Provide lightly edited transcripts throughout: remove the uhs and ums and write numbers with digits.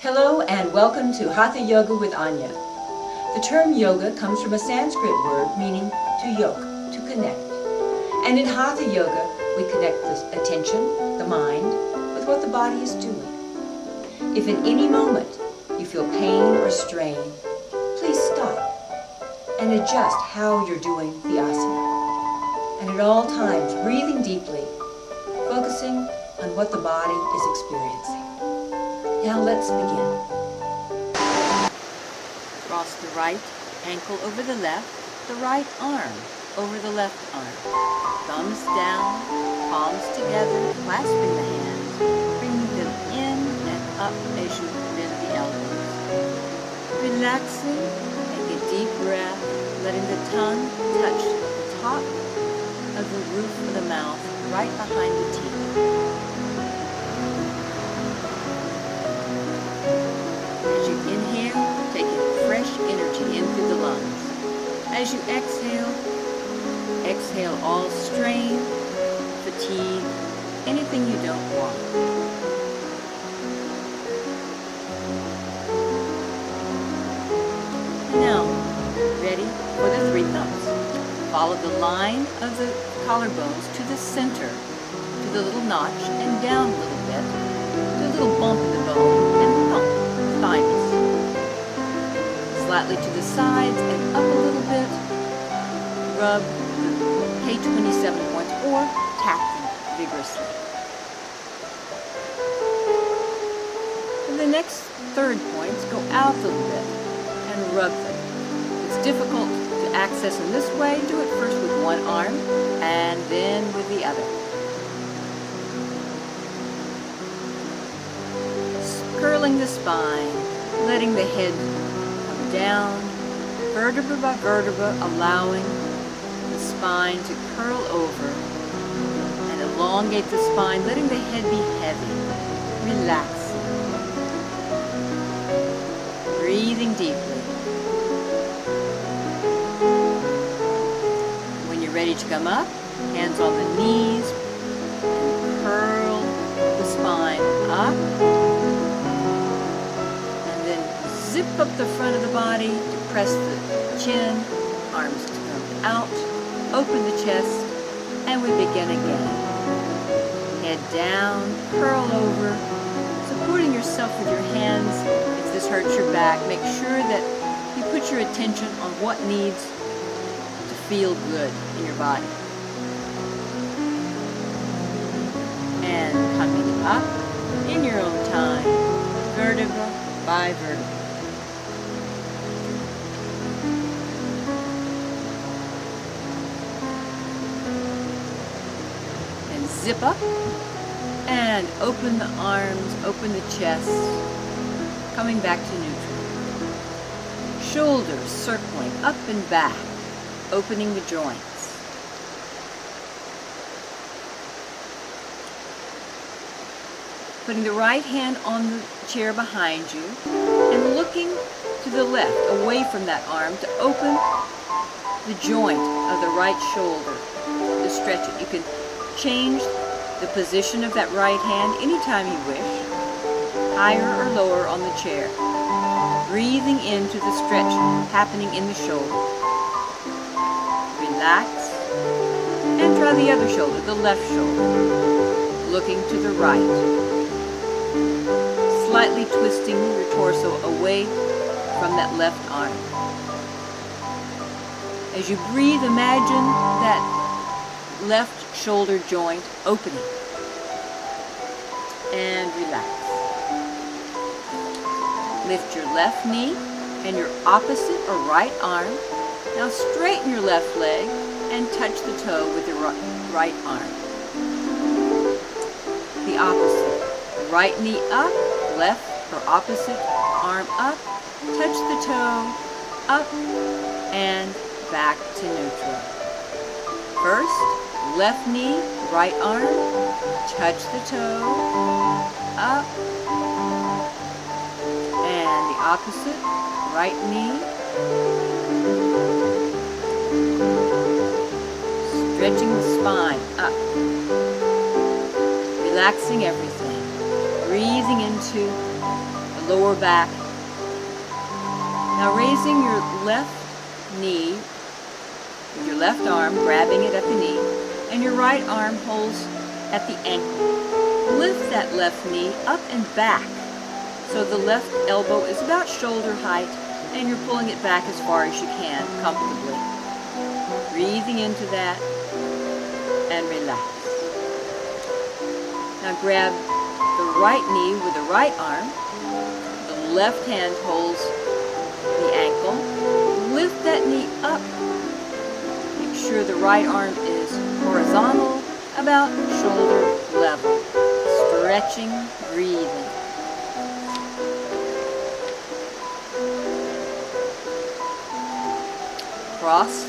Hello and welcome to Hatha Yoga with Anya. The term yoga comes from a Sanskrit word meaning to yoke, to connect. And in Hatha Yoga, we connect the attention, the mind, with what the body is doing. If in any moment you feel pain or strain, please stop and adjust how you're doing the asana. And at all times, breathing deeply, focusing on what the body is experiencing. Now let's begin. Cross the right ankle over the left, the right arm over the left arm. Thumbs down, palms together, clasping the hands, bringing them in and up as you bend the elbows. Relaxing, take a deep breath, letting the tongue touch the top of the roof of the mouth, right behind the teeth. As you inhale, taking fresh energy in through the lungs. As you exhale, exhale all strain, fatigue, anything you don't want. Now, ready for the three thumbs. Follow the line of the collarbones to the center, to the little notch, and down a little bit, to a little bump in the bone, and pump. Thighs. Slightly to the sides and up a little bit. Rub the K27 points or tap them vigorously. And the next third points go out a little bit and rub them. It's difficult to access in this way. Do it first with one arm and then with the other. Curling the spine, letting the head come down, vertebra by vertebra, allowing the spine to curl over and elongate the spine, letting the head be heavy, relaxing, breathing deeply. When you're ready to come up, hands on the knees, and curl the spine up. Zip up the front of the body to press the chin, arms to come out, open the chest, and we begin again. Head down, curl over, supporting yourself with your hands. If this hurts your back, make sure that you put your attention on what needs to feel good in your body. And coming up in your own time, vertebra by vertebra. Zip up and open the arms, open the chest, coming back to neutral. Shoulders circling up and back, opening the joints. Putting the right hand on the chair behind you and looking to the left, away from that arm, to open the joint of the right shoulder, to stretch it. You can change the position of that right hand anytime you wish, higher or lower on the chair, breathing into the stretch happening in the shoulder. Relax and draw the other shoulder, the left shoulder, looking to the right, slightly twisting your torso away from that left arm. As you breathe, imagine that left shoulder joint opening. And relax. Lift your left knee and your opposite or right arm. Now straighten your left leg and touch the toe with your right arm. The opposite. Right knee up, left or opposite arm up. Touch the toe, up and back to neutral. First, left knee, right arm, touch the toe, up, and the opposite, right knee, stretching the spine, up, relaxing everything, breathing into the lower back. Now raising your left knee with your left arm, grabbing it at the knee, and your right arm holds at the ankle. Lift that left knee up and back so the left elbow is about shoulder height and you're pulling it back as far as you can comfortably. Breathing into that and relax. Now grab the right knee with the right arm. The left hand holds the ankle. Lift that knee up. Make sure the right arm is horizontal, about shoulder level. Stretching, breathing. Cross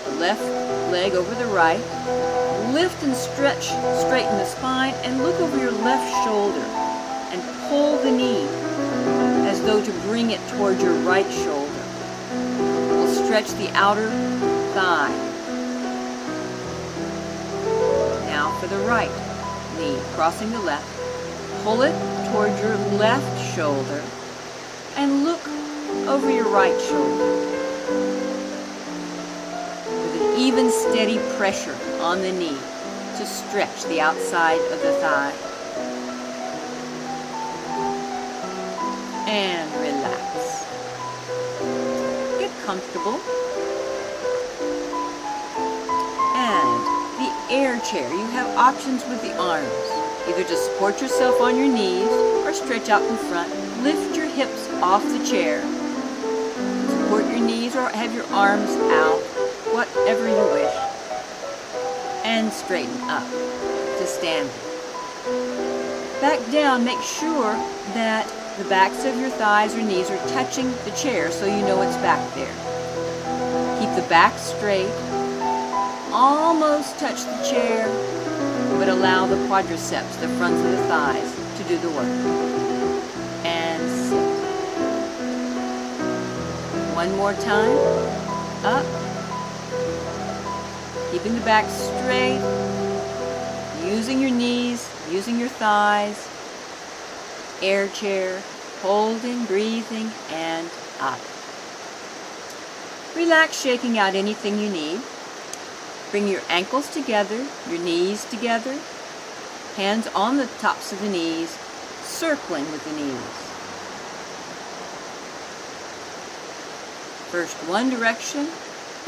the left leg over the right. Lift and stretch, straighten the spine, and look over your left shoulder and pull the knee as though to bring it toward your right shoulder. We'll stretch the outer thigh. Now for the right knee, crossing the left. Pull it toward your left shoulder and look over your right shoulder. With an even, steady pressure on the knee to stretch the outside of the thigh. And relax. Get comfortable. And the air chair. You have options with the arms. Either to support yourself on your knees or stretch out in front. Lift your hips off the chair. Support your knees or have your arms out, whatever you wish. And straighten up to standing. Back down, make sure that the backs of your thighs or knees are touching the chair so you know it's back there. Keep the back straight. Almost touch the chair, but allow the quadriceps, the fronts of the thighs, to do the work. And sit. One more time. Up. Keeping the back straight. Using your knees, using your thighs. Air chair. Holding, breathing, and up. Relax, shaking out anything you need. Bring your ankles together, your knees together, hands on the tops of the knees, circling with the knees. First one direction,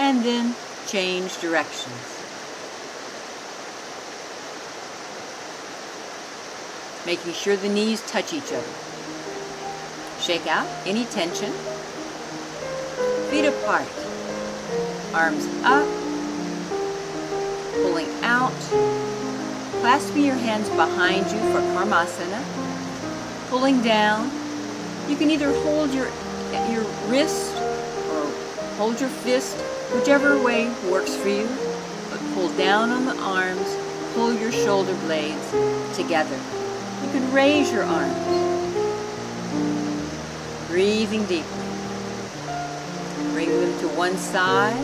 and then change directions. Making sure the knees touch each other. Shake out any tension. Feet apart. Arms up. Pulling out, clasping your hands behind you for Karmasana, pulling down. You can either hold your wrist or hold your fist, whichever way works for you, but pull down on the arms, pull your shoulder blades together. You can raise your arms, breathing deeply. Bring them to one side.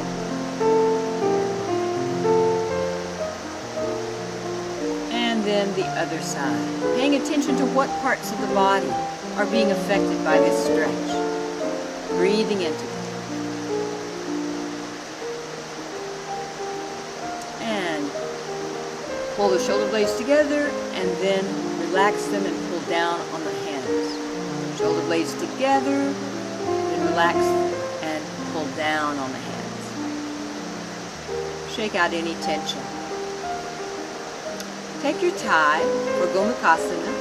And then the other side. Paying attention to what parts of the body are being affected by this stretch. Breathing into it. And pull the shoulder blades together and then relax them and pull down on the hands. Shoulder blades together and then relax and pull down on the hands. Shake out any tension. Take your tie for Gomukhasana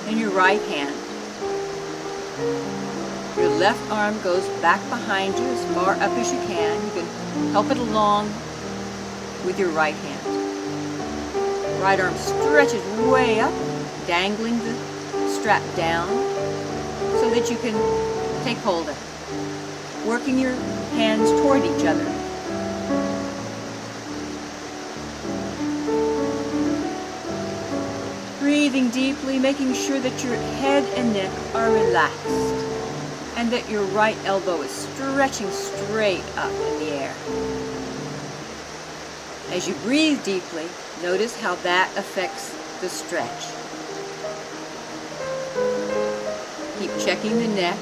in your right hand. Your left arm goes back behind you as far up as you can. You can help it along with your right hand. Right arm stretches way up, dangling the strap down so that you can take hold of it. Working your hands toward each other. Breathing deeply, making sure that your head and neck are relaxed and that your right elbow is stretching straight up in the air. As you breathe deeply, notice how that affects the stretch. Keep checking the neck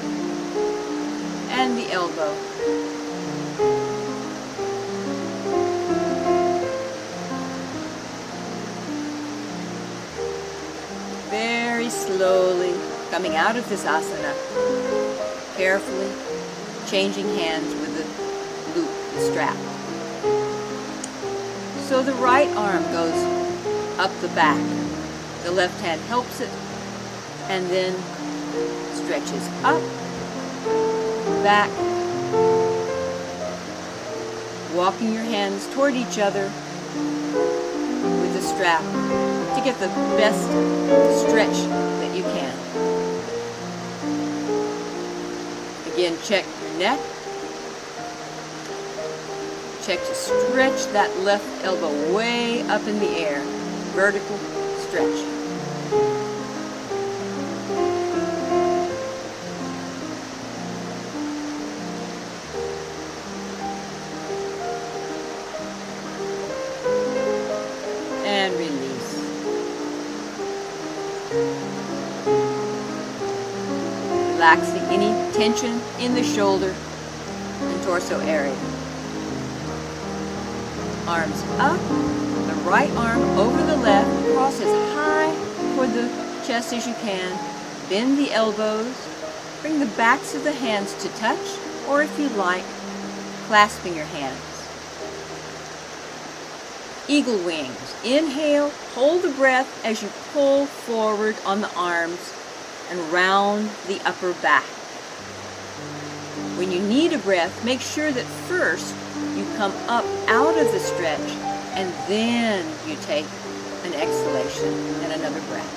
and the elbow. Very slowly coming out of this asana, carefully changing hands with the loop, the strap. So the right arm goes up the back, the left hand helps it, and then stretches up, back, walking your hands toward each other with the strap to get the best stretch that you can. Again, check your neck. Check to stretch that left elbow way up in the air. Vertical stretch. And release. Relaxing any tension in the shoulder and torso area. Arms up, the right arm over the left, cross as high toward the chest as you can. Bend the elbows, bring the backs of the hands to touch, or if you like, clasping your hands. Eagle wings. Inhale, hold the breath as you pull forward on the arms and round the upper back. When you need a breath, make sure that first you come up out of the stretch and then you take an exhalation and another breath.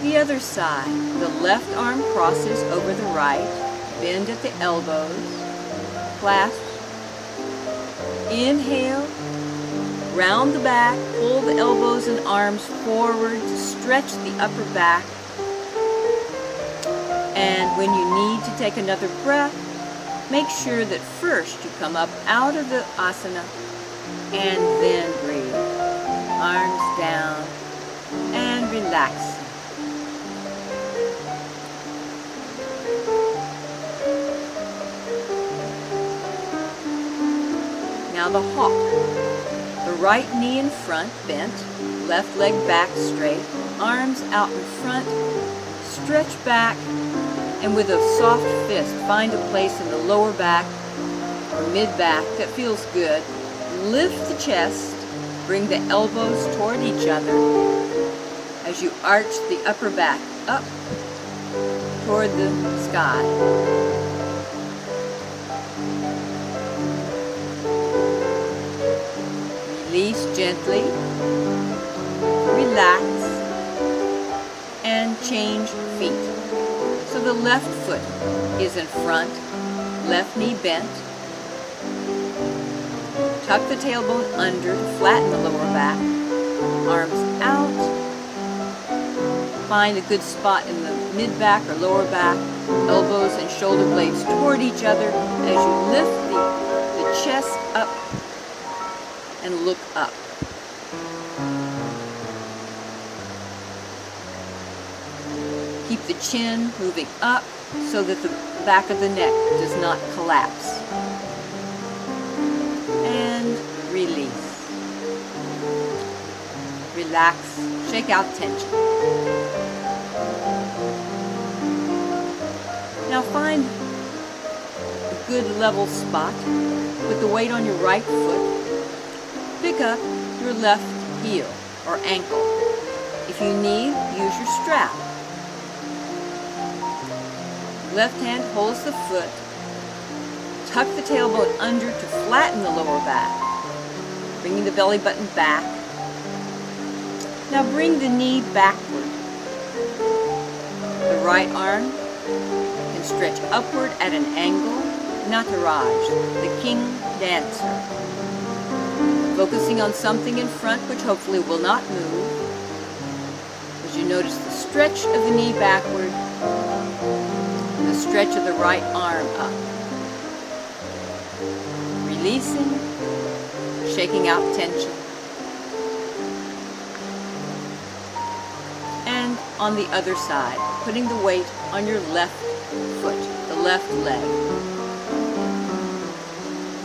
The other side. The left arm crosses over the right. Bend at the elbows. Clasp. Inhale. Round the back. Pull the elbows and arms forward to stretch the upper back. And when you need to take another breath, make sure that first you come up out of the asana and then breathe. Arms down and relax. Now the hawk. The right knee in front, bent, left leg back straight, arms out in front, stretch back, and with a soft fist, find a place in the lower back or mid-back that feels good. Lift the chest, bring the elbows toward each other as you arch the upper back up toward the sky. Release gently, relax, and change feet. So the left foot is in front, left knee bent. Tuck the tailbone under to flatten the lower back. Arms out. Find a good spot in the mid-back or lower back. Elbows and shoulder blades toward each other as you lift the chest up and look up. Keep the chin moving up so that the back of the neck does not collapse. And release. Relax, shake out tension. Now find a good level spot. Put the weight on your right foot. Pick up your left heel or ankle. If you need, use your strap. Left hand holds the foot. Tuck the tailbone under to flatten the lower back, bringing the belly button back. Now bring the knee backward. The right arm can stretch upward at an angle. Nataraj, the king dancer. Focusing on something in front which hopefully will not move. As you notice the stretch of the knee backward, the stretch of the right arm up. Releasing, shaking out tension. And on the other side, putting the weight on your left foot, the left leg.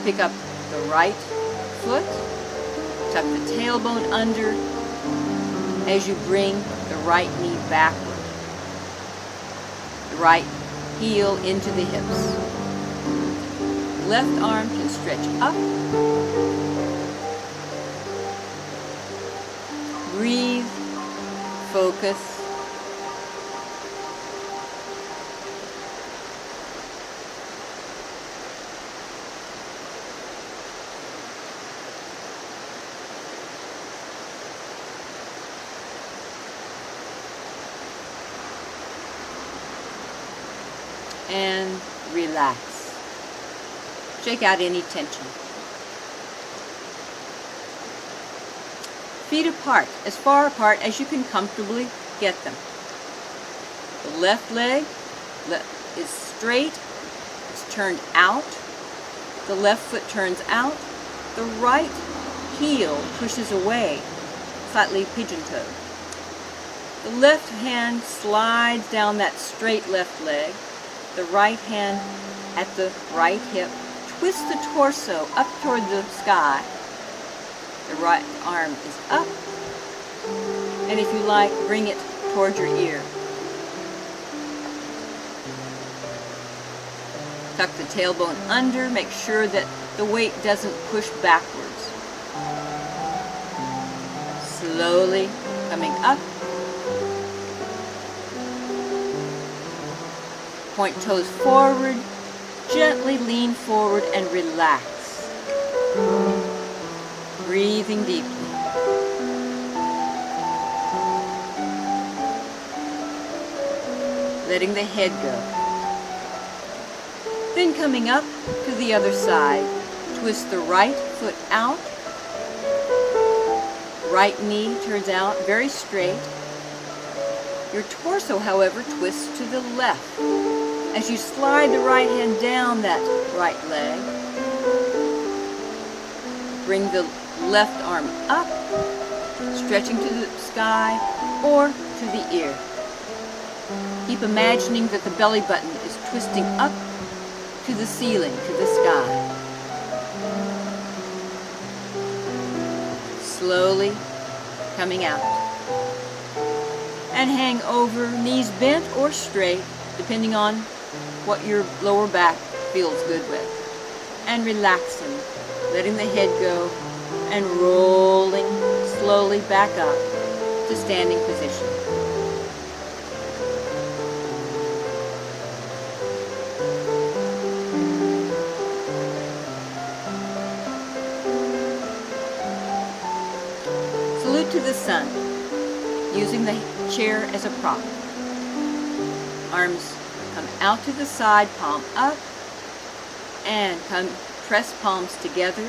Pick up the right foot, tuck the tailbone under as you bring the right knee backward. The right heel into the hips. Left arm can stretch up. Breathe, focus. And relax. Shake out any tension. Feet apart, as far apart as you can comfortably get them. The left leg is straight, it's turned out. The left foot turns out. The right heel pushes away, slightly pigeon-toed. The left hand slides down that straight left leg. The right hand at the right hip. Twist the torso up toward the sky. The right arm is up. And if you like, bring it toward your ear. Tuck the tailbone under. Make sure that the weight doesn't push backwards. Slowly coming up. Point toes forward, gently lean forward and relax. Breathing deeply. Letting the head go. Then coming up to the other side, twist the right foot out. Right knee turns out very straight. Your torso, however, twists to the left. As you slide the right hand down that right leg, bring the left arm up, stretching to the sky or to the ear. Keep imagining that the belly button is twisting up to the ceiling, to the sky. Slowly coming out. And hang over, knees bent or straight, depending on what your lower back feels good with. And relaxing, letting the head go, and rolling slowly back up to standing position. Salute to the sun, using the chair as a prop. Arms come out to the side, palm up, and press palms together.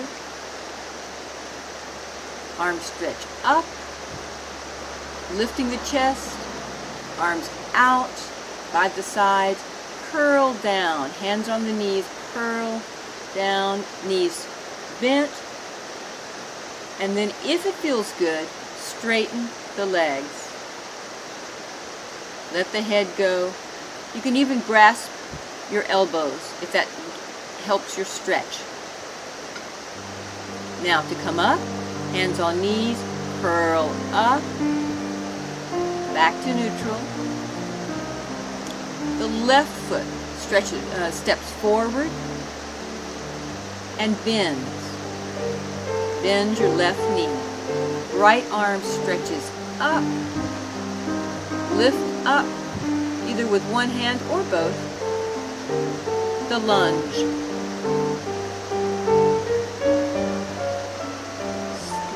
Arms stretch up, lifting the chest, arms out by the sides, curl down, hands on the knees, curl down, knees bent, and then if it feels good, straighten the legs. Let the head go. You can even grasp your elbows if that helps your stretch. Now to come up, hands on knees, curl up, back to neutral. The left foot steps forward and bends. Bend your left knee. Right arm stretches up. Lift up, either with one hand or both. The lunge.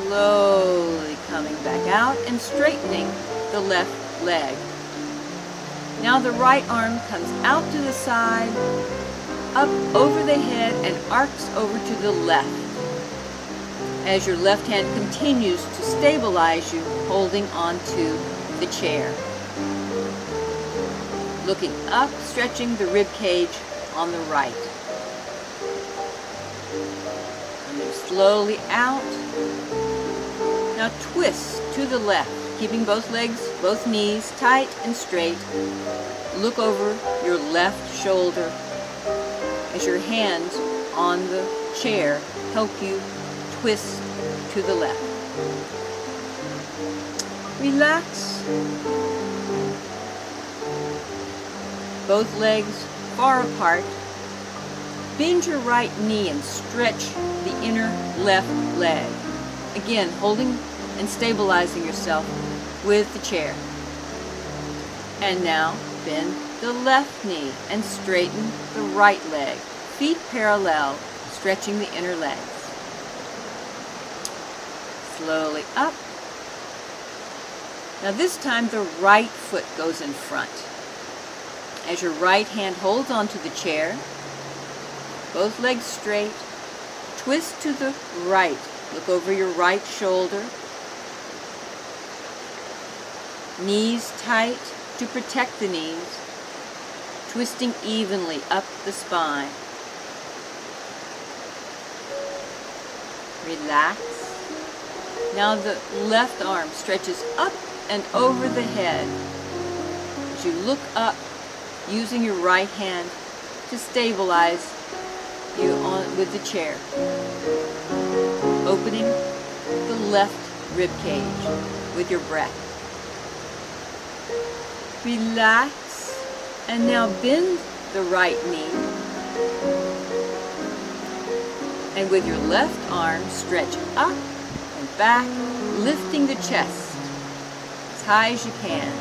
Slowly coming back out and straightening the left leg. Now the right arm comes out to the side, up over the head, and arcs over to the left, as your left hand continues to stabilize you, holding onto the chair. Looking up, stretching the rib cage on the right. And move slowly out. Now twist to the left. Keeping both legs, both knees tight and straight, look over your left shoulder as your hands on the chair help you twist to the left. Relax. Both legs far apart. Bend your right knee and stretch the inner left leg. Again, holding and stabilizing yourself with the chair. And now bend the left knee and straighten the right leg. Feet parallel, stretching the inner legs. Slowly up. Now this time the right foot goes in front. As your right hand holds onto the chair, both legs straight, twist to the right. Look over your right shoulder. Knees tight to protect the knees, twisting evenly up the spine. Relax. Now the left arm stretches up and over the head as you look up, using your right hand to stabilize you on with the chair. Opening the left rib cage with your breath. Relax, and now bend the right knee, and with your left arm stretch up and back, lifting the chest as high as you can.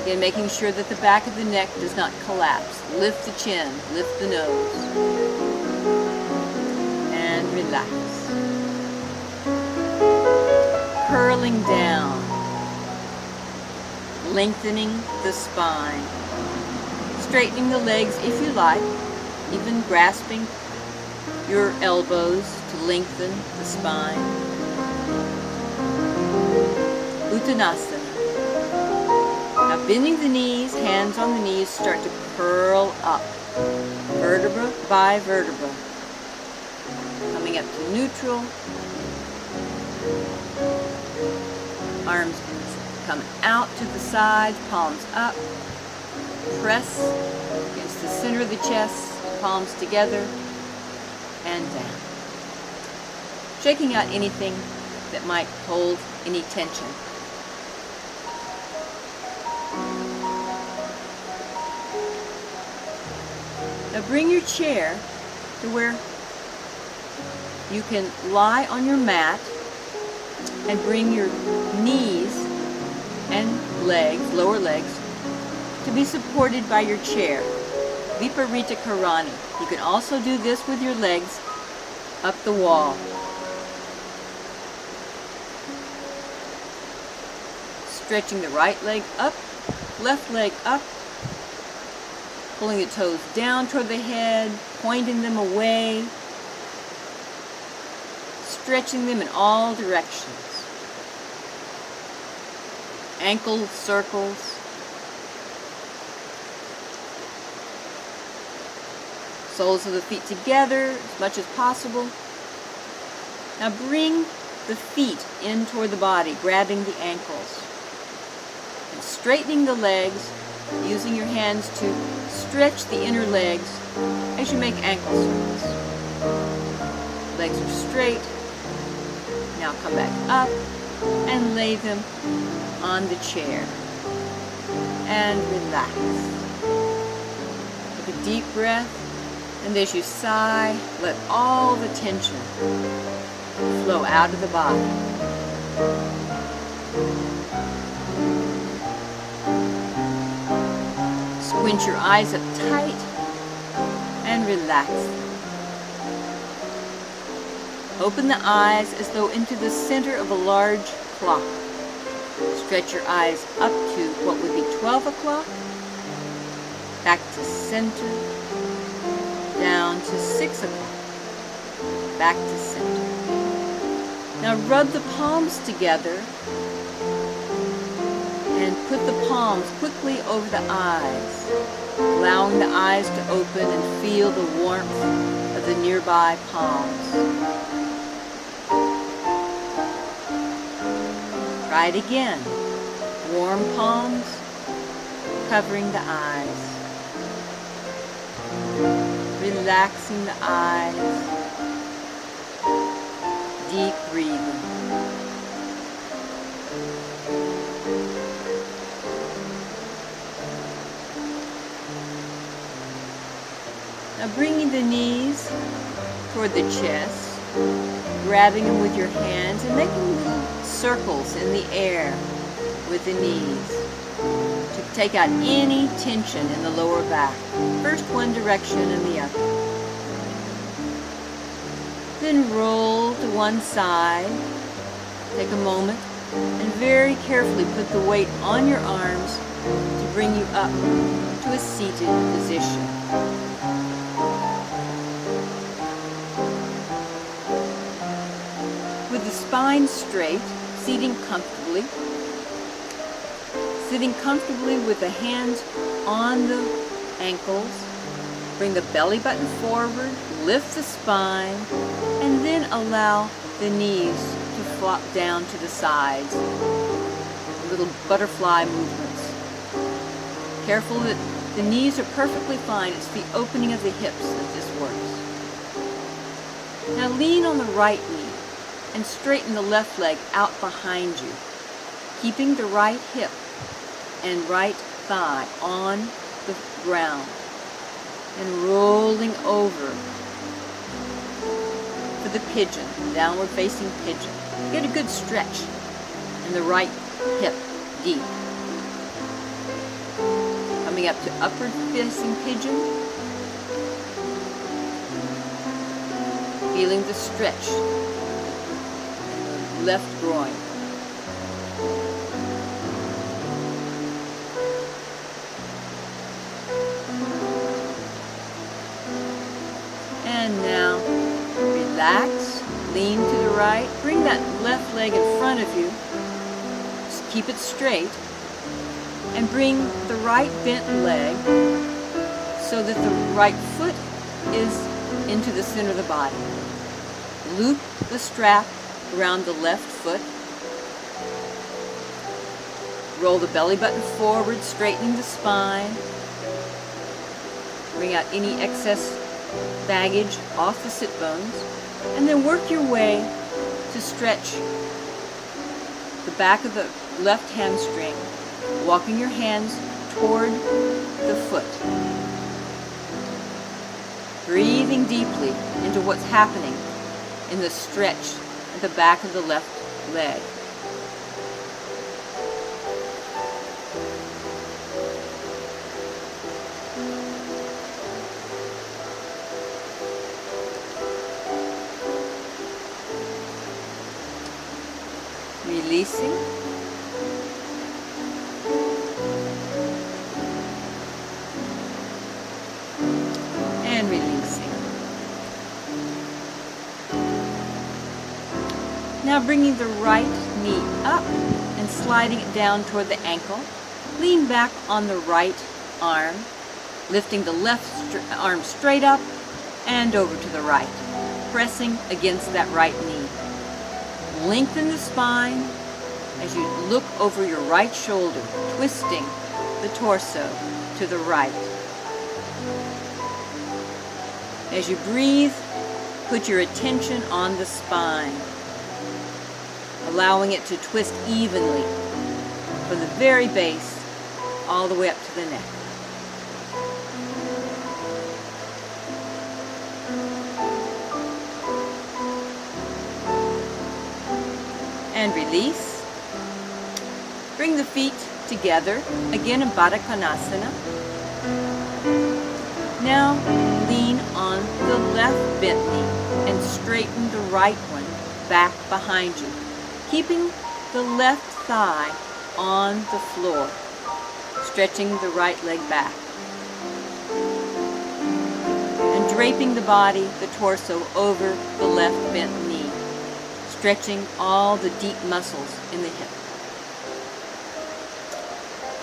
Again, making sure that the back of the neck does not collapse. Lift the chin, lift the nose, and relax. Curling down, lengthening the spine, straightening the legs if you like, even grasping your elbows to lengthen the spine. Uttanasana. Now bending the knees, hands on the knees, start to curl up, vertebra by vertebra. Coming up to neutral. Arms coming out to the side, palms up. Press against the center of the chest, palms together, and down. Shaking out anything that might hold any tension. Now bring your chair to where you can lie on your mat and bring your knees and legs, lower legs, to be supported by your chair. Viparita Karani. You can also do this with your legs up the wall. Stretching the right leg up, left leg up, pulling the toes down toward the head, pointing them away, stretching them in all directions. Ankle circles. Soles of the feet together as much as possible. Now bring the feet in toward the body, grabbing the ankles. And straightening the legs, using your hands to stretch the inner legs as you make ankle circles. Legs are straight. Now come back up and lay them on the chair. And relax. Take a deep breath. And as you sigh, let all the tension flow out of the body. Squint your eyes up tight and relax. Open the eyes as though into the center of a large clock. Stretch your eyes up to what would be 12 o'clock, back to center, down to 6 o'clock, back to center. Now rub the palms together and put the palms quickly over the eyes, allowing the eyes to open and feel the warmth of the nearby palms. Try it again. Warm palms covering the eyes. Relaxing the eyes. Deep breathing. Now bringing the knees toward the chest, grabbing them with your hands and making little circles in the air with the knees to take out any tension in the lower back. First one direction and the other. Then roll to one side. Take a moment and very carefully put the weight on your arms to bring you up to a seated position. With the spine straight, sitting comfortably with the hands on the ankles. Bring the belly button forward, lift the spine, and then allow the knees to flop down to the sides. Little butterfly movements. Careful that the knees are perfectly fine. It's the opening of the hips that this works. Now lean on the right knee and straighten the left leg out behind you, keeping the right hip and right thigh on the ground and rolling over for the pigeon, downward facing pigeon. Get a good stretch in the right hip deep. Coming up to upward facing pigeon, feeling the stretch in the left groin. And now, relax, lean to the right, bring that left leg in front of you, just keep it straight, and bring the right bent leg so that the right foot is into the center of the body. Loop the strap around the left foot, roll the belly button forward, straightening the spine, bring out any excess baggage off the sit bones, and then work your way to stretch the back of the left hamstring, walking your hands toward the foot. Breathing deeply into what's happening in the stretch at the back of the left leg. Releasing. And releasing. Now bringing the right knee up and sliding it down toward the ankle. Lean back on the right arm, lifting the left arm straight up and over to the right, pressing against that right knee. Lengthen the spine as you look over your right shoulder, twisting the torso to the right. As you breathe, put your attention on the spine, allowing it to twist evenly from the very base all the way up to the neck. And release. Bring the feet together, again in Baddha Konasana. Now lean on the left bent knee and straighten the right one back behind you, keeping the left thigh on the floor, stretching the right leg back. And draping the body, the torso, over the left bent knee, stretching all the deep muscles in the hip.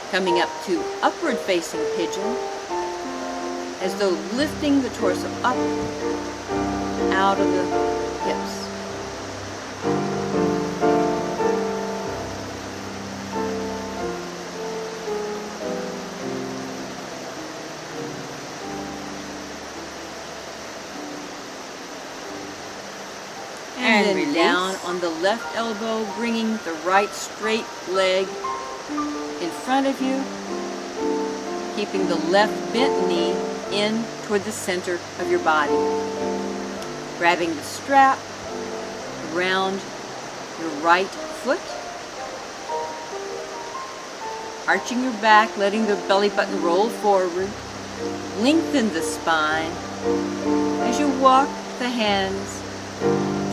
Coming up to upward facing pigeon, as though lifting the torso up out of the hips. And then release. down on the left elbow, bringing the right straight leg in front of you, keeping the left bent knee in toward the center of your body. Grabbing the strap around your right foot, arching your back, letting the belly button roll forward. Lengthen the spine as you walk the hands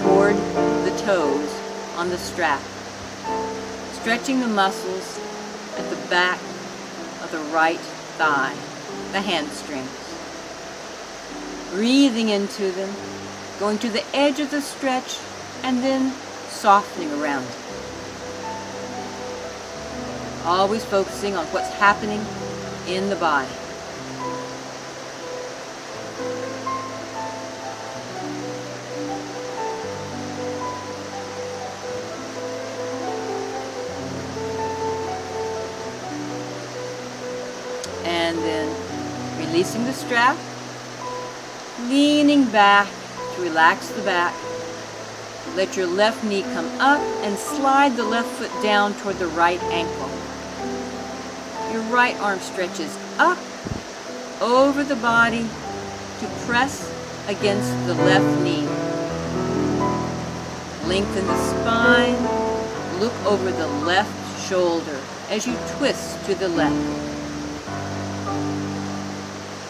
toward the toes on the strap, stretching the muscles at the back of the right thigh, the hamstrings. Breathing into them, going to the edge of the stretch, and then softening around it. Always focusing on what's happening in the body. And then releasing the strap, leaning back to relax the back. Let your left knee come up and slide the left foot down toward the right ankle. Your right arm stretches up over the body to press against the left knee. Lengthen the spine, look over the left shoulder as you twist to the left.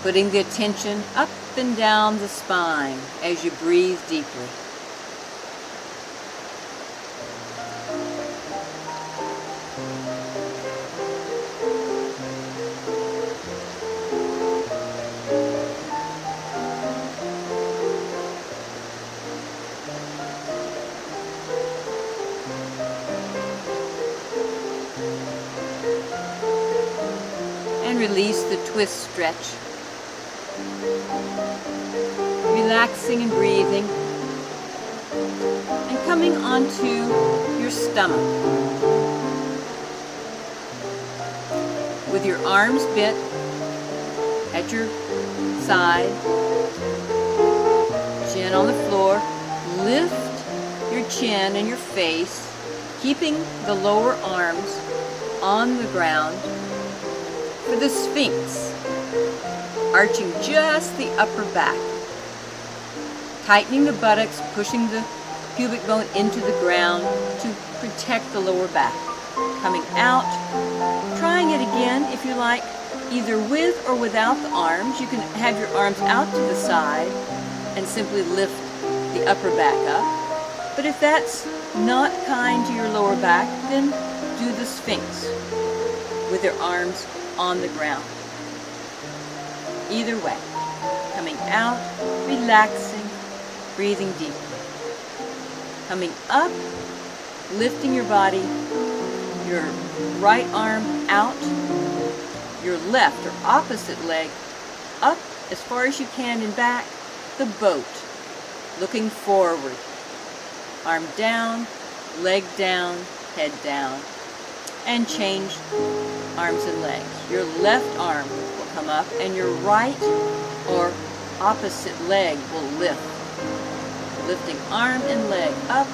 Putting the attention up and down the spine as you breathe deeply. And release the twist stretch. Relaxing and breathing, and coming onto your stomach with your arms bent at your side, chin on the floor. Lift your chin and your face, keeping the lower arms on the ground for the Sphinx, arching just the upper back. Tightening the buttocks, pushing the pubic bone into the ground to protect the lower back. Coming out, trying it again if you like, either with or without the arms. You can have your arms out to the side and simply lift the upper back up. But if that's not kind to your lower back, then do the Sphinx with your arms on the ground. Either way, coming out, relaxing, breathing deeply. Coming up, lifting your body, your right arm out, your left or opposite leg up as far as you can and back, the boat, looking forward. Arm down, leg down, head down, and change arms and legs. Your left arm will come up and your right or opposite leg will lift. Lifting arm and leg up,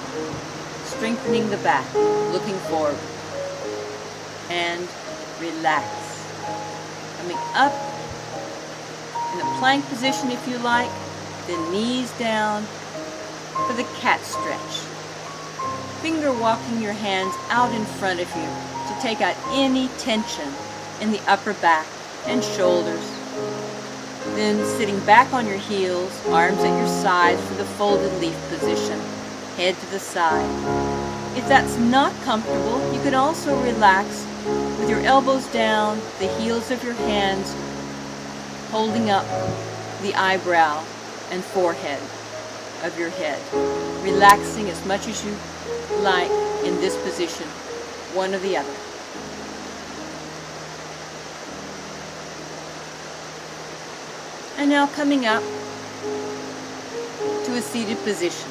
strengthening the back, looking forward, and relax. Coming up in the plank position if you like, then knees down for the cat stretch. Finger walking your hands out in front of you to take out any tension in the upper back and shoulders. Then sitting back on your heels, arms at your sides for the folded leaf position, head to the side. If that's not comfortable, you can also relax with your elbows down, the heels of your hands holding up the eyebrow and forehead of your head. Relaxing as much as you like in this position, one or the other. And now coming up to a seated position.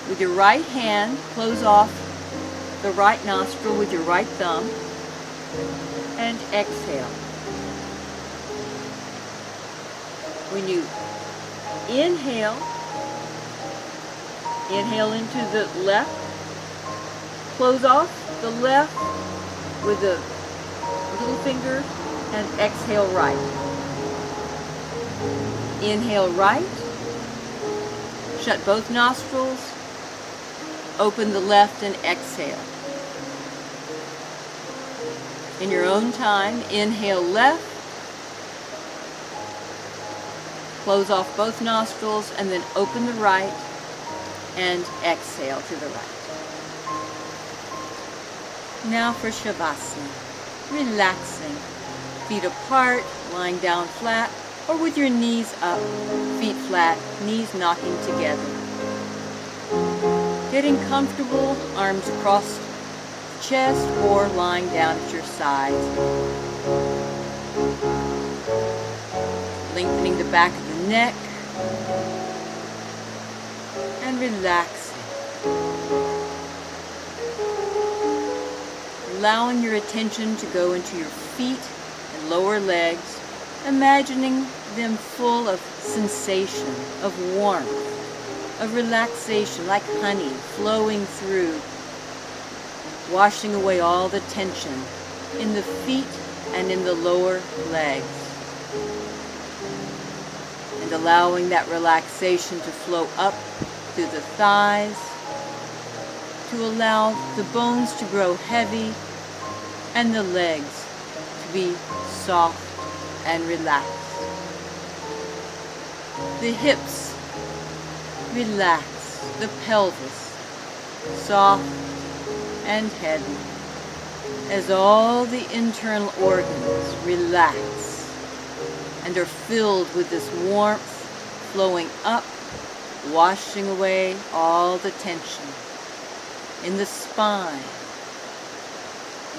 With your right hand, close off the right nostril with your right thumb and exhale. When you inhale, Inhale into the left. Close off the left with the little finger and exhale right. Inhale right. Shut both nostrils. Open the left and exhale. In your own time, inhale left. Close off both nostrils and then open the right and exhale to the right. Now for Shavasana. Relaxing. Feet apart, lying down flat, or with your knees up, feet flat, knees knocking together. Getting comfortable, arms across the chest or lying down at your sides. Lengthening the back of the neck and relaxing. Allowing your attention to go into your feet and lower legs, imagining them full of sensation, of warmth, of relaxation, like honey flowing through, washing away all the tension in the feet and in the lower legs. And allowing that relaxation to flow up through the thighs, to allow the bones to grow heavy and the legs to be soft and relaxed. The hips relax, the pelvis soft and heavy as all the internal organs relax and are filled with this warmth flowing up, washing away all the tension in the spine,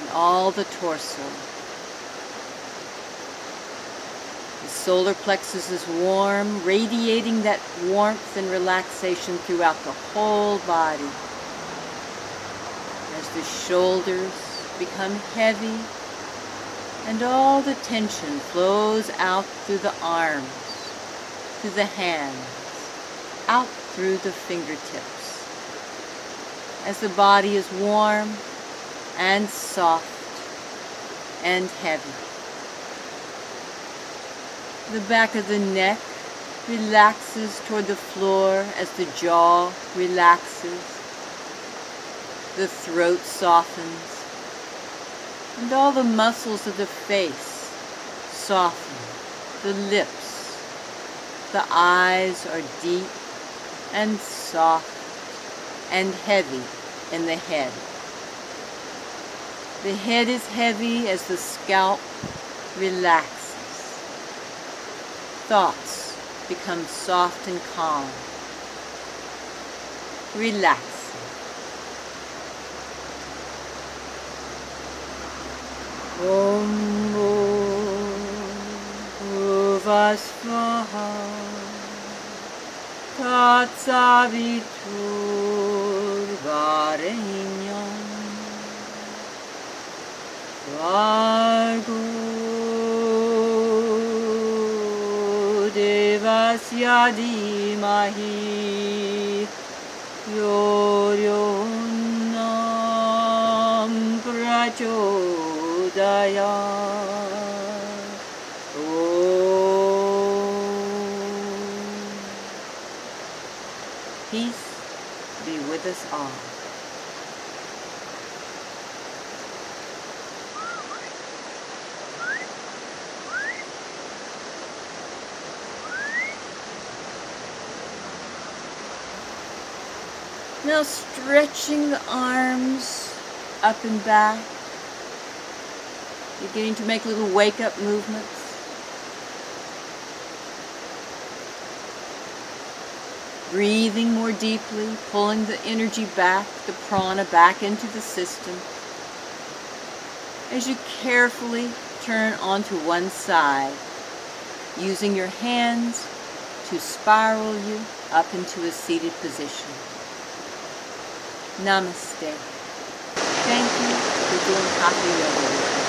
in all the torso. The solar plexus is warm, radiating that warmth and relaxation throughout the whole body. As the shoulders become heavy and all the tension flows out through the arms, through the hands, out through the fingertips. As the body is warm and soft and heavy. The back of the neck relaxes toward the floor as the jaw relaxes. The throat softens. And all the muscles of the face soften. The lips. The eyes are deep and soft and heavy in the head. The head is heavy as the scalp relaxes. Thoughts become soft and calm. Relax. Om Bhurva Svaha Tatsavitur Varenyam Vargo Devasya Dhimahi Yo Nam Prachodayat. Peace be with us all. Now stretching the arms up and back, beginning to make little wake-up movements. Breathing more deeply, pulling the energy back, the prana back into the system. As you carefully turn onto one side, using your hands to spiral you up into a seated position. Namaste. Thank you for doing Hatha Yoga with me.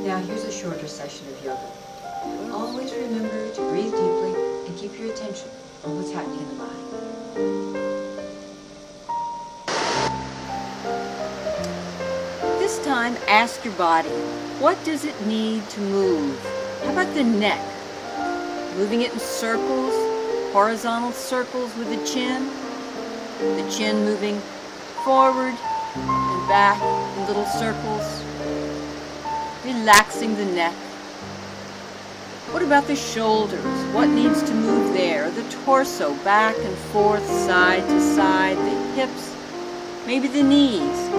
Now here's a shorter session of yoga. Always remember to breathe deeply and keep your attention on what's happening in the body. This time, ask your body, what does it need to move? How about the neck? Moving it in circles, horizontal circles with the chin moving forward and back in little circles, relaxing the neck. What about the shoulders? What needs to move there? The torso, back and forth, side to side, the hips, maybe the knees.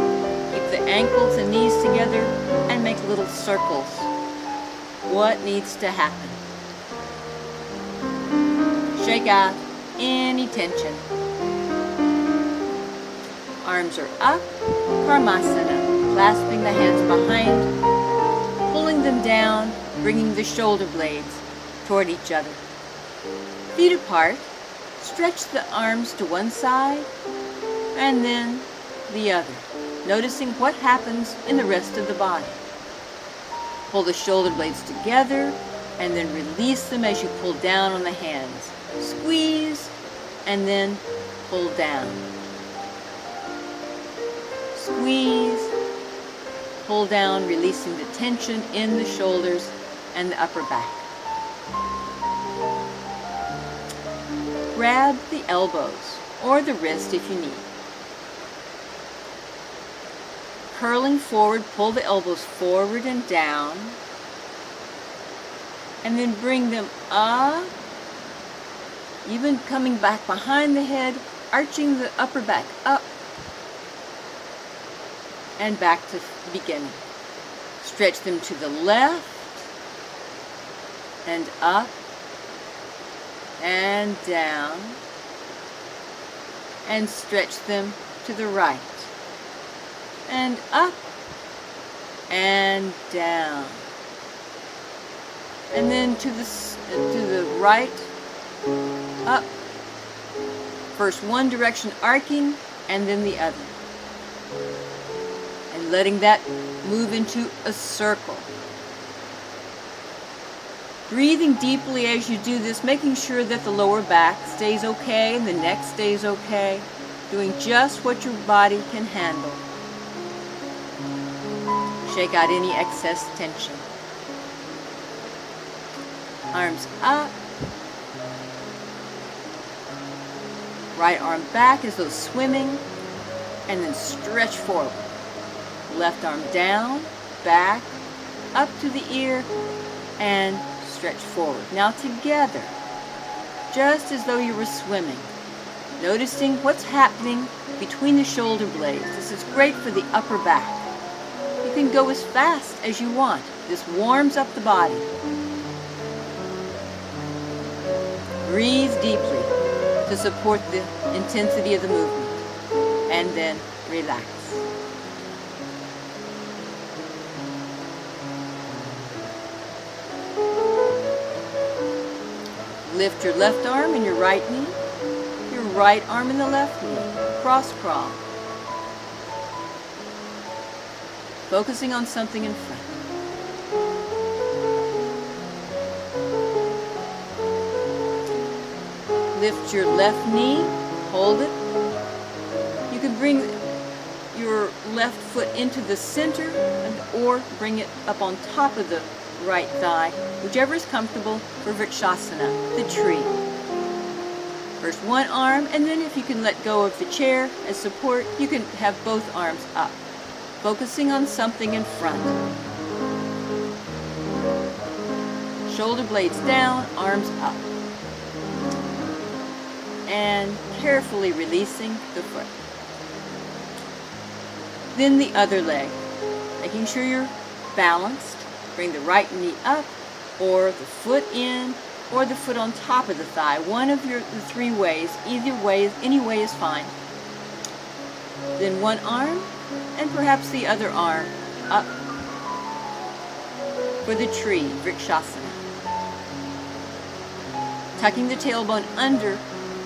Keep the ankles and knees together and make little circles. What needs to happen? Shake out any tension. Arms are up, Karmasana, clasping the hands behind, pulling them down, bringing the shoulder blades toward each other. Feet apart, stretch the arms to one side and then the other, noticing what happens in the rest of the body. Pull the shoulder blades together and then release them as you pull down on the hands. Squeeze and then pull down. Squeeze, pull down, releasing the tension in the shoulders and the upper back. Grab the elbows or the wrist if you need. Curling forward, pull the elbows forward and down, and then bring them up, even coming back behind the head, arching the upper back up, and back to the beginning. Stretch them to the left, and up, and down, and stretch them to the right, and up, and down, and then to the right, up. First one direction arcing, and then the other. And letting that move into a circle. Breathing deeply as you do this, making sure that the lower back stays okay and the neck stays okay. Doing just what your body can handle. Shake out any excess tension. Arms up. Right arm back as though swimming, and then stretch forward. Left arm down, back, up to the ear, and stretch forward. Now together, just as though you were swimming, noticing what's happening between the shoulder blades. This is great for the upper back. You can go as fast as you want. This warms up the body. Breathe deeply to support the intensity of the movement, and then relax. Lift your left arm and your right knee, your right arm and the left knee, cross crawl. Focusing on something in front. Lift your left knee, hold it. You can bring your left foot into the center or bring it up on top of the right thigh, whichever is comfortable for Vrikshasana, the tree. First one arm, and then if you can let go of the chair as support, you can have both arms up, focusing on something in front. Shoulder blades down, arms up. And carefully releasing the foot. Then the other leg, making sure you're balanced. Bring the right knee up, or the foot in, or the foot on top of the thigh. One of the three ways. Either way, any way is fine. Then one arm, and perhaps the other arm up for the tree, Vrikshasana. Tucking the tailbone under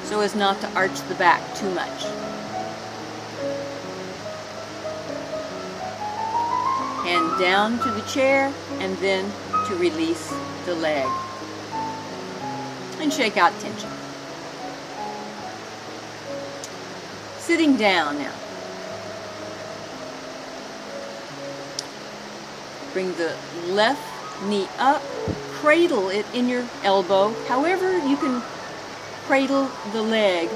so as not to arch the back too much. and down to the chair, and then to release the leg. And shake out tension. Sitting down now. Bring the left knee up, cradle it in your elbow. However you can cradle the leg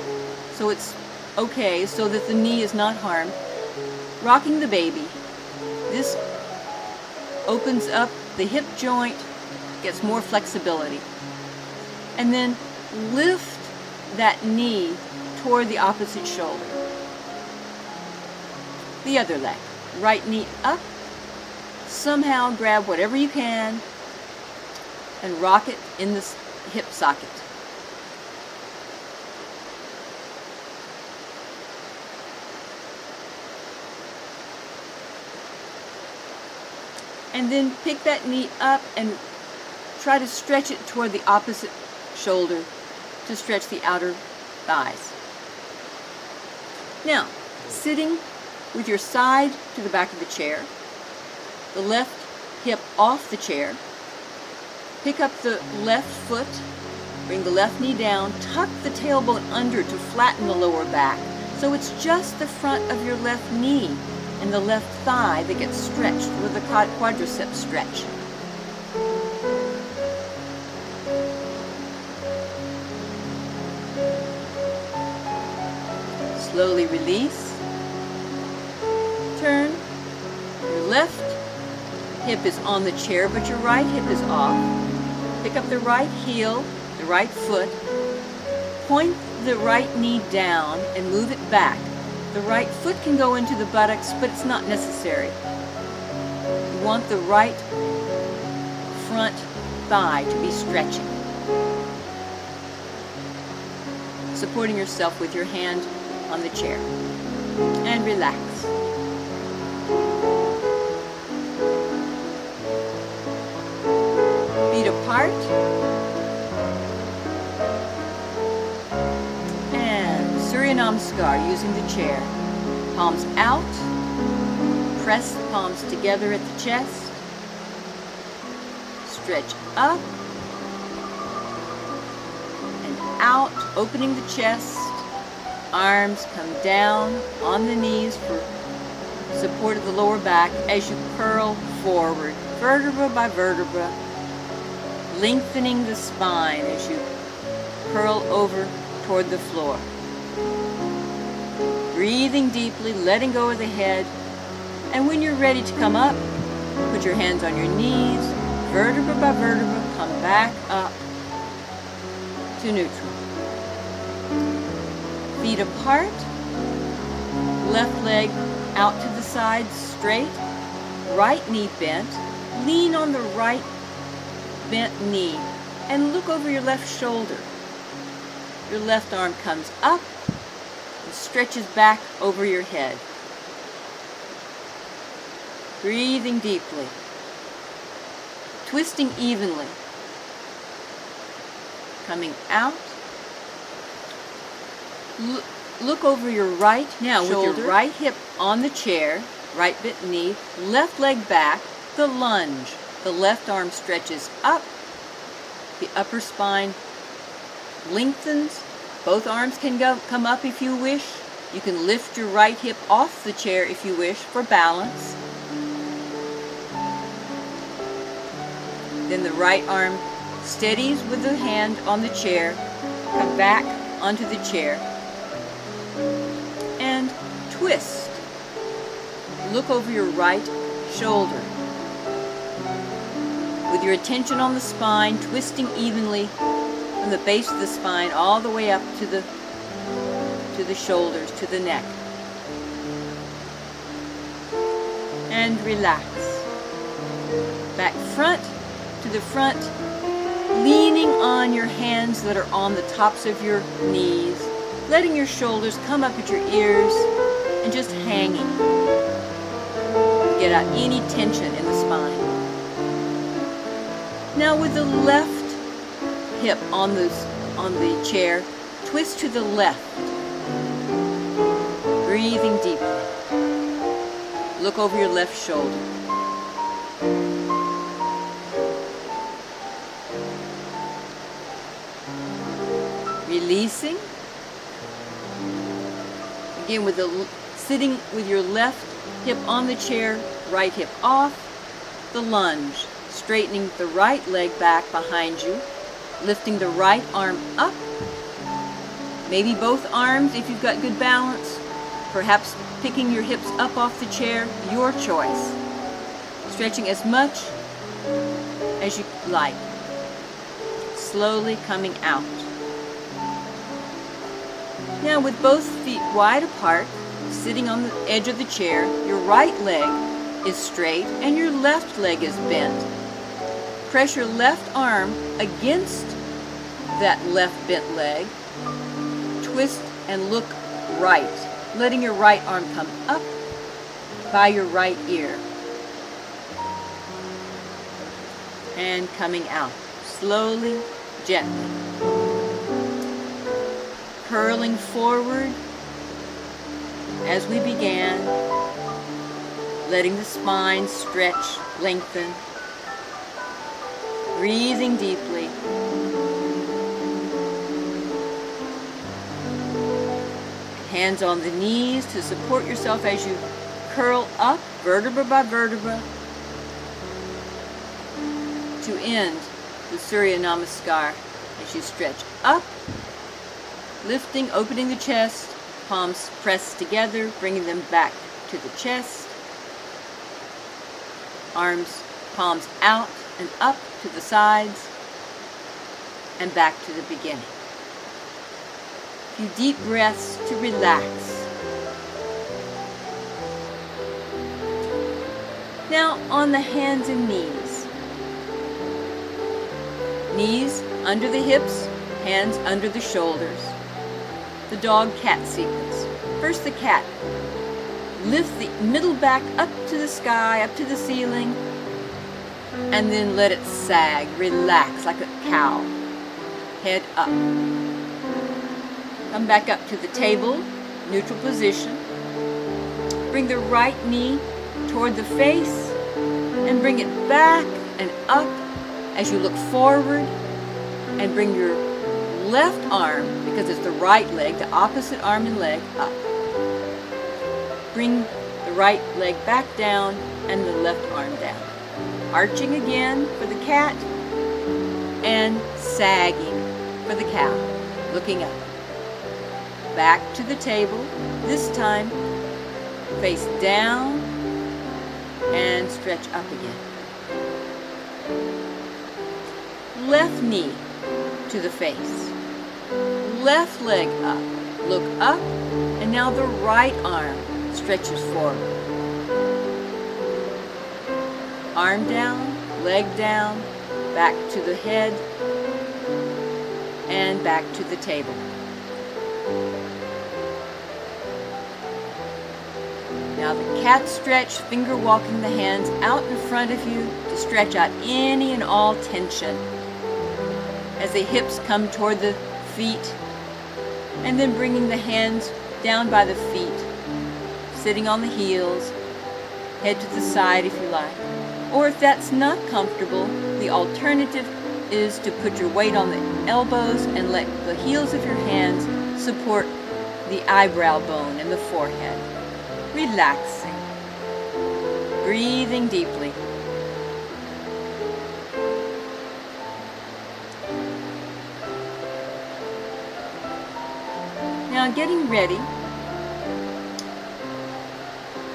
so it's okay, so that the knee is not harmed. Rocking the baby. This opens up the hip joint, gets more flexibility. And then lift that knee toward the opposite shoulder. The other leg. Right knee up. Somehow grab whatever you can and rock it in the hip socket. And then pick that knee up and try to stretch it toward the opposite shoulder to stretch the outer thighs. Now, sitting with your side to the back of the chair, the left hip off the chair, pick up the left foot, bring the left knee down, tuck the tailbone under to flatten the lower back, so it's just the front of your left knee and the left thigh that gets stretched with the quadriceps stretch. Slowly release. Turn. Your left hip is on the chair, but your right hip is off. Pick up the right heel, the right foot. Point the right knee down and move it back. The right foot can go into the buttocks, but it's not necessary. You want the right front thigh to be stretching. Supporting yourself with your hand on the chair. And relax. Feet apart. And Surya Namaskar using the chair. Palms out. Press the palms together at the chest. Stretch up and out, opening the chest. Arms come down on the knees for support of the lower back as you curl forward, vertebra by vertebra, lengthening the spine as you curl over toward the floor. Breathing deeply, letting go of the head, and when you're ready to come up, put your hands on your knees, vertebra by vertebra, come back up to neutral. Feet apart, left leg out to the side straight, right knee bent, lean on the right bent knee and look over your left shoulder. Your left arm comes up and stretches back over your head. Breathing deeply, twisting evenly, coming out. Look over your right shoulder, with your right hip on the chair, right bent knee, left leg back, the lunge. The left arm stretches up, the upper spine lengthens. Both arms can come up if you wish. You can lift your right hip off the chair if you wish for balance. Then the right arm steadies with the hand on the chair, come back onto the chair, and twist. Look over your right shoulder. With your attention on the spine, twisting evenly from the base of the spine all the way up to the shoulders, to the neck. And relax. Back front to the front, leaning on your hands that are on the tops of your knees, letting your shoulders come up at your ears and just hanging. Get out any tension in the spine. Now with the left hip on the chair, twist to the left. Breathing deeply. Look over your left shoulder. releasing. Again, sitting with your left hip on the chair, right hip off. The lunge, straightening the right leg back behind you, lifting the right arm up. Maybe both arms if you've got good balance. Perhaps picking your hips up off the chair, your choice. Stretching as much as you like. Slowly coming out. Now with both feet wide apart, sitting on the edge of the chair, your right leg is straight and your left leg is bent. Press your left arm against that left bent leg. Twist and look right, letting your right arm come up by your right ear. And coming out, slowly, gently. Curling forward as we began, letting the spine stretch, lengthen. Breathing deeply. Hands on the knees to support yourself as you curl up, vertebra by vertebra, to end the Surya Namaskar as you stretch up, lifting, opening the chest, palms pressed together, bringing them back to the chest, arms, palms out and up to the sides, and back to the beginning. A few deep breaths to relax. Now on the hands and knees. Knees under the hips, hands under the shoulders. The dog-cat sequence. First the cat. Lift the middle back up to the sky, up to the ceiling, and then let it sag, relax like a cow. Head up. Come back up to the table, neutral position. Bring the right knee toward the face and bring it back and up as you look forward, and bring your left arm, because it's the right leg, the opposite arm and leg, up. Bring the right leg back down and the left arm down. Arching again for the cat and sagging for the cow, looking up. Back to the table, this time face down and stretch up again. Left knee to the face. Left leg up. Look up, and now the right arm stretches forward. Arm down, leg down, back to the head, and back to the table. Now the cat stretch, finger walking the hands out in front of you to stretch out any and all tension. As the hips come toward the feet, and then bringing the hands down by the feet, sitting on the heels, head to the side if you like. Or if that's not comfortable, the alternative is to put your weight on the elbows and let the heels of your hands support the eyebrow bone and the forehead. Relaxing. Breathing deeply. Now getting ready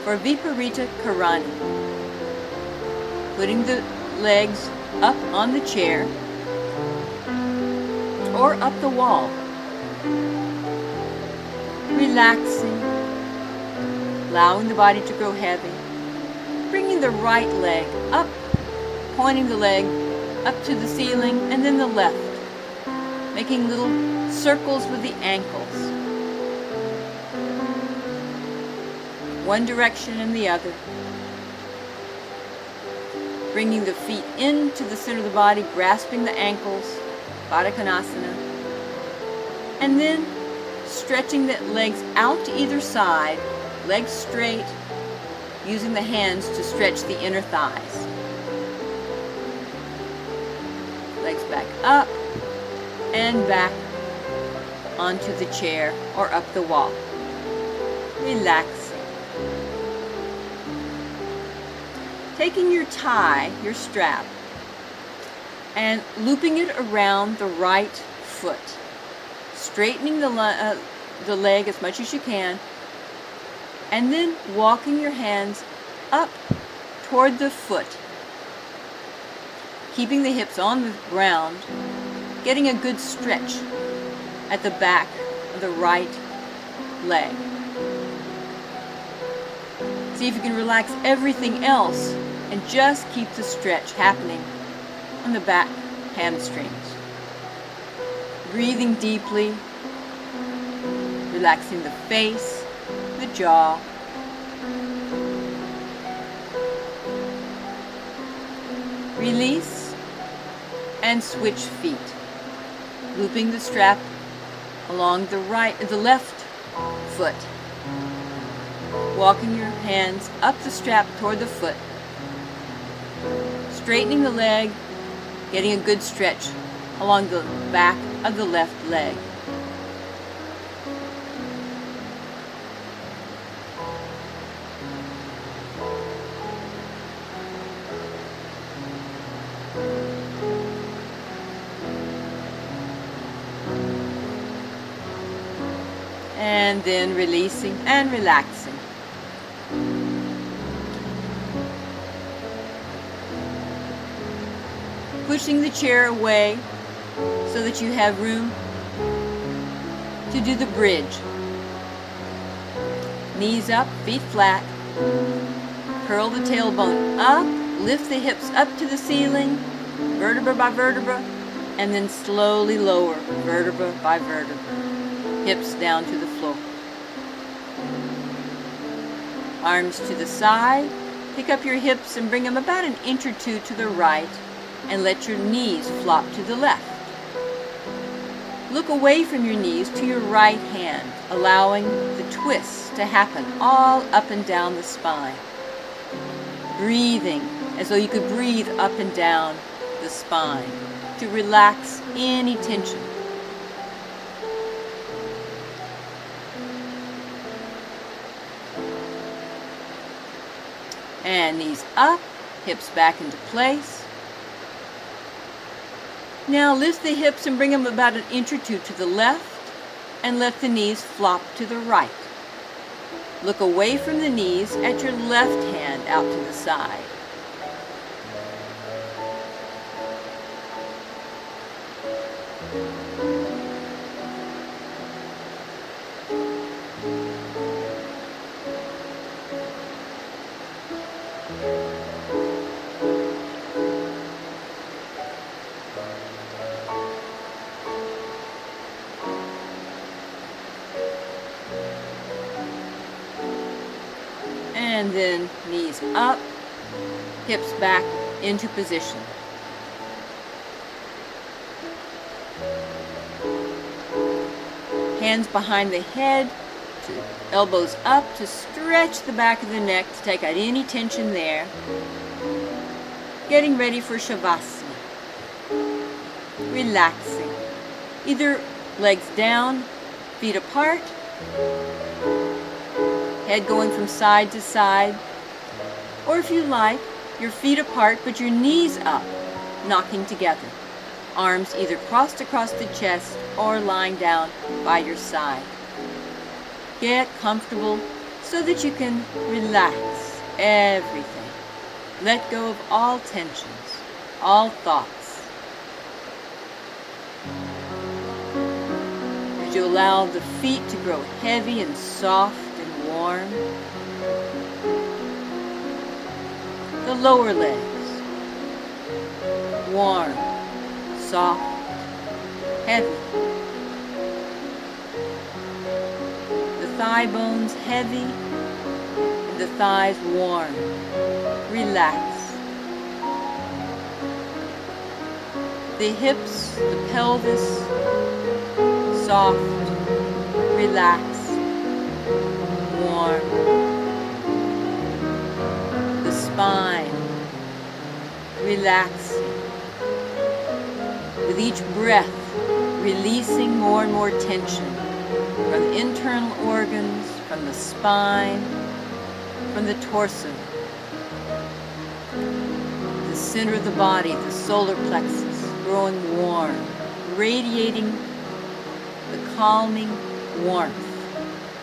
for Viparita Karani. Putting the legs up on the chair or up the wall. Relaxing. Allowing the body to grow heavy. Bringing the right leg up, pointing the leg up to the ceiling, and then the left. Making little circles with the ankles. One direction and the other. Bringing the feet into the center of the body, grasping the ankles, Baddha Konasana. And then stretching the legs out to either side, legs straight, using the hands to stretch the inner thighs. Legs back up and back onto the chair or up the wall. Relaxing. Taking your tie, your strap, and looping it around the right foot. Straightening the leg as much as you can, and then walking your hands up toward the foot, keeping the hips on the ground, getting a good stretch at the back of the right leg. See if you can relax everything else and just keep the stretch happening on the back hamstrings. Breathing deeply, relaxing the face, the jaw. Release and switch feet, looping the strap along the left foot. Walking your hands up the strap toward the foot, straightening the leg, getting a good stretch along the back of the left leg. And then releasing and relaxing. Pushing the chair away so that you have room to do the bridge. Knees up, feet flat. Curl the tailbone up, lift the hips up to the ceiling, vertebra by vertebra, and then slowly lower, vertebra by vertebra. Hips down to the floor. Arms to the side. Pick up your hips and bring them about an inch or two to the right, and let your knees flop to the left. Look away from your knees to your right hand, allowing the twists to happen all up and down the spine. Breathing as though you could breathe up and down the spine to relax any tension. And knees up, hips back into place. Now lift the hips and bring them about an inch or two to the left, and let the knees flop to the right. Look away from the knees at your left hand out to the side. And then knees up, hips back into position. Hands behind the head, elbows up to stretch the back of the neck to take out any tension there. Getting ready for Shavasana. Relaxing. Either legs down, feet apart, head going from side to side, or if you like, your feet apart but your knees up, knocking together. Arms either crossed across the chest or lying down by your side. Get comfortable so that you can relax everything. Let go of all tensions, all thoughts. As you allow the feet to grow heavy and soft, warm. The lower legs, warm, soft, heavy. The thigh bones heavy, and the thighs warm. Relax. The hips, the pelvis, soft, relax. Warm. The spine, relaxing. With each breath, releasing more and more tension from the internal organs, from the spine, from the torso, the center of the body, the solar plexus, growing warm, radiating the calming warmth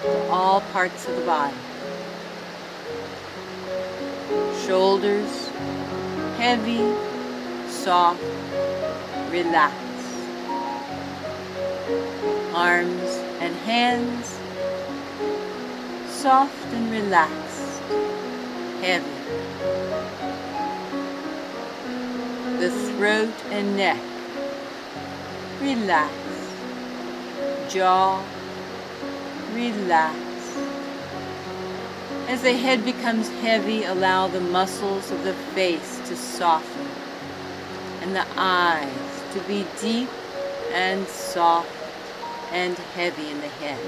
to all parts of the body. Shoulders, heavy, soft, relaxed. Arms and hands, soft and relaxed, heavy. The throat and neck, relaxed. Jaw, relaxed. As the head becomes heavy, allow the muscles of the face to soften and the eyes to be deep and soft and heavy in the head.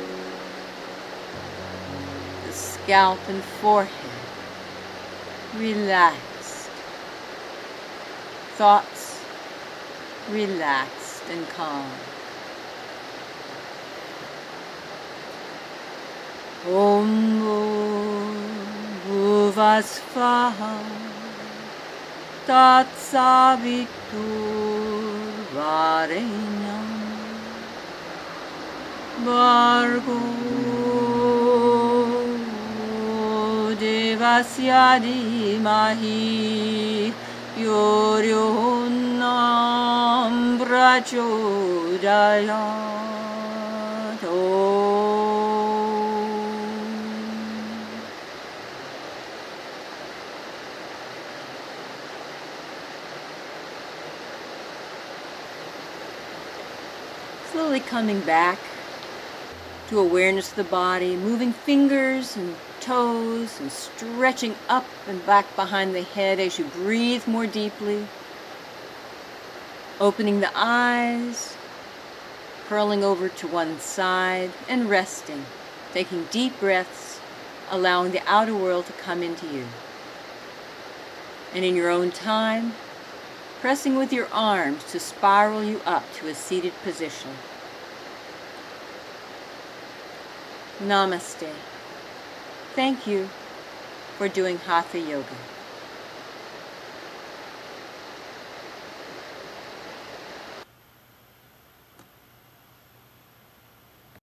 The scalp and forehead, relaxed. Thoughts, relaxed and calm. Om Bhuvasvaha Tat Savitur Varenyam Bhargo Devasya Dhimahi Yoryo Nam Prachodayat. Slowly coming back to awareness of the body, moving fingers and toes and stretching up and back behind the head as you breathe more deeply. Opening the eyes, curling over to one side and resting, taking deep breaths, allowing the outer world to come into you. And in your own time, pressing with your arms to spiral you up to a seated position. Namaste. Thank you for doing Hatha Yoga.